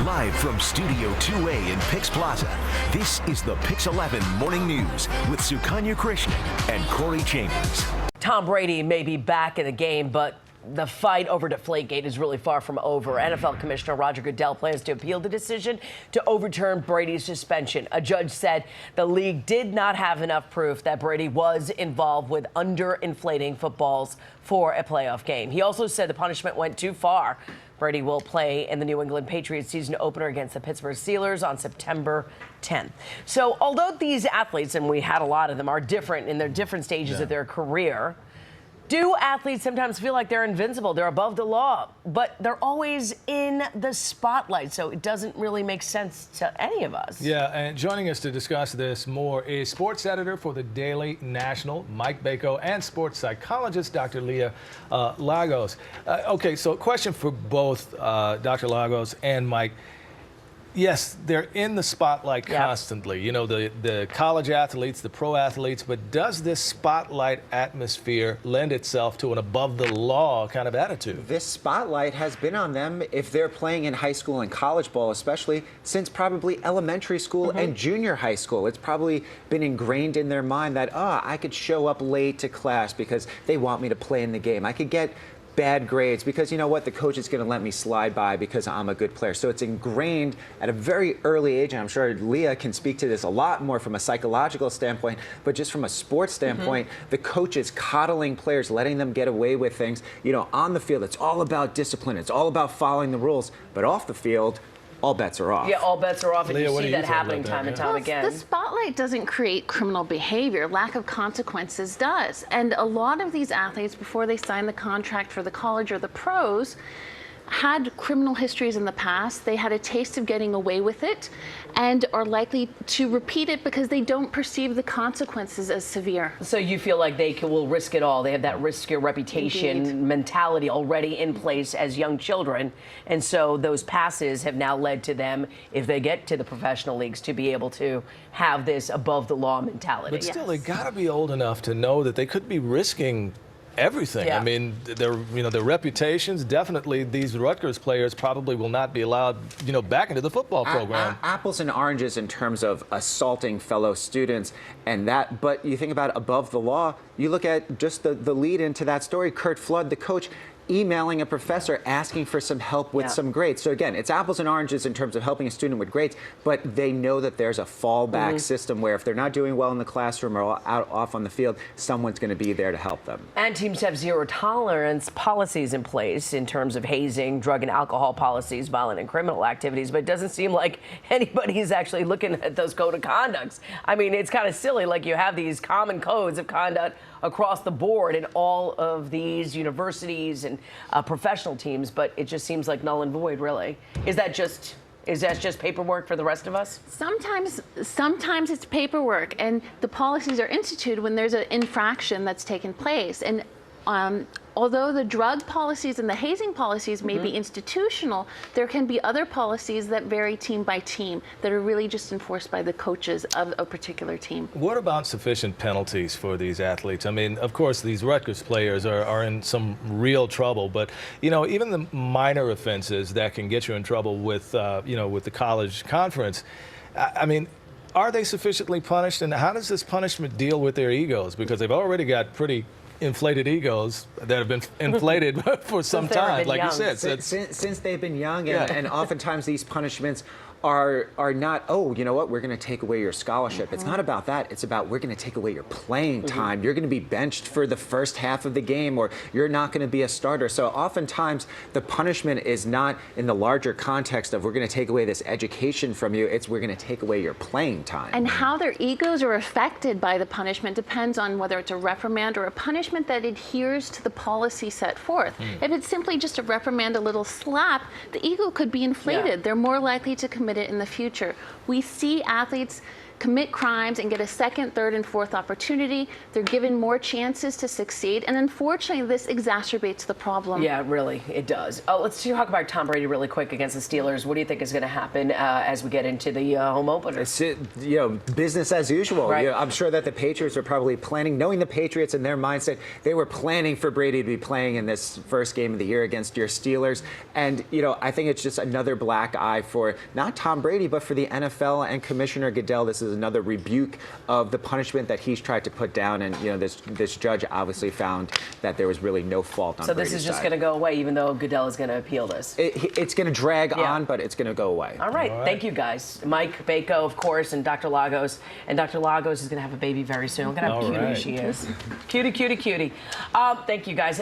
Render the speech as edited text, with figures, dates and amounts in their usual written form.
Live from Studio 2A in PIX Plaza, this is the PIX 11 Morning News with Sukanya Krishnan and Corey Chambers. Tom Brady may be back in the game, but the fight over Deflategate is really far from over. NFL Commissioner Roger Goodell plans to appeal the decision to overturn Brady's suspension. A judge said the league did not have enough proof that Brady was involved with underinflating footballs for a playoff game. He also said the punishment went too far. Brady will play in the New England Patriots season opener against the Pittsburgh Steelers on September 10th. So although these athletes, and we had a lot of them, are different in their different stages of their career, do athletes sometimes feel like they're invincible, they're above the law, but they're always in the spotlight, so it doesn't really make sense to any of us. Yeah, and joining us to discuss this more is sports editor for the Daily National, Mike Bako, and sports psychologist, Dr. Leah Lagos. Okay, so a question for both Dr. Lagos and Mike. Yes, they're in the spotlight constantly. You know, the college athletes, the pro athletes, but does this spotlight atmosphere lend itself to an above-the-law kind of attitude? This spotlight has been on them if they're playing in high school and college ball, especially since probably elementary school and junior high school. It's probably been ingrained in their mind that, I could show up late to class because they want me to play in the game. I could get bad grades because, you know what, the coach is going to let me slide by because I'm a good player. So it's ingrained at a very early age, and I'm sure Leah can speak to this a lot more from a psychological standpoint, but just from a sports standpoint, the coach is coddling players, letting them get away with things. You know, on the field, it's all about discipline. It's all about following the rules. But off the field, all bets are off. Yeah, all bets are off, and Leah, you see that happening time and time again. The spotlight doesn't create criminal behavior. Lack of consequences does. And a lot of these athletes, before they sign the contract for the college or the pros, had criminal histories in the past. They had a taste of getting away with it and are likely to repeat it because they don't perceive the consequences as severe. So you feel like they will risk it all. They have that risk your reputation mentality already in place as young children. And so those passes have now led to them, if they get to the professional leagues, to be able to have this above the law mentality. But still, they got to be old enough to know that they could be risking everything. Yeah. I mean, their reputations, definitely these Rutgers players probably will not be allowed, back into the football program. Apples and oranges in terms of assaulting fellow students and that, but you think about above the law, you look at just the lead into that story, Curt Flood, the coach, emailing a professor asking for some help with some grades. So again, it's apples and oranges in terms of helping a student with grades, but they know that there's a fallback system where if they're not doing well in the classroom or off on the field, someone's going to be there to help them. And teams have zero tolerance policies in place in terms of hazing, drug and alcohol policies, violent and criminal activities, but it doesn't seem like anybody's actually looking at those code of conducts. I mean, it's kind of silly, like you have these common codes of conduct across the board in all of these universities and professional teams, but it just seems like null and void, really. Is that just paperwork for the rest of us? Sometimes it's paperwork, and the policies are instituted when there's an infraction that's taken place. And although the drug policies and the hazing policies may be institutional, there can be other policies that vary team by team that are really just enforced by the coaches of a particular team. What about sufficient penalties for these athletes? I mean, of course, these Rutgers players are in some real trouble, but, even the minor offenses that can get you in trouble with, with the college conference, I mean, are they sufficiently punished? And how does this punishment deal with their egos? Because they've already got pretty inflated egos that have been inflated for some time, like you said. Since they've been young, and oftentimes these punishments are not, you know what, we're going to take away your scholarship. It's not about that. It's about we're going to take away your playing time. You're going to be benched for the first half of the game, or you're not going to be a starter. So oftentimes the punishment is not in the larger context of we're going to take away this education from you. It's we're going to take away your playing time. And how their egos are affected by the punishment depends on whether it's a reprimand or a punishment that adheres to the policy set forth. If it's simply just a reprimand, a little slap, the ego could be inflated. They're more likely to commit it in the future. We see athletes commit crimes and get a second, third, and fourth opportunity. They're given more chances to succeed, and unfortunately, this exacerbates the problem. Yeah, really, it does. Oh, let's talk about Tom Brady really quick against the Steelers. What do you think is going to happen as we get into the home opener? It's, business as usual. Right. I'm sure that the Patriots are probably planning, knowing the Patriots and their mindset, they were planning for Brady to be playing in this first game of the year against your Steelers. And, I think it's just another black eye for not Tom Brady, but for the NFL and Commissioner Goodell. This is another rebuke of the punishment that he's tried to put down. And, this judge obviously found that there was really no fault on So Brady's this is just side. going to go away, even though Goodell is going to appeal this. It's going to drag on, but it's going to go away. All right. Thank you, guys. Mike Bako, of course, and Dr. Lagos. And Dr. Lagos is going to have a baby very soon. Look at how cute she is. Cutie, cutie, cutie. Thank you, guys.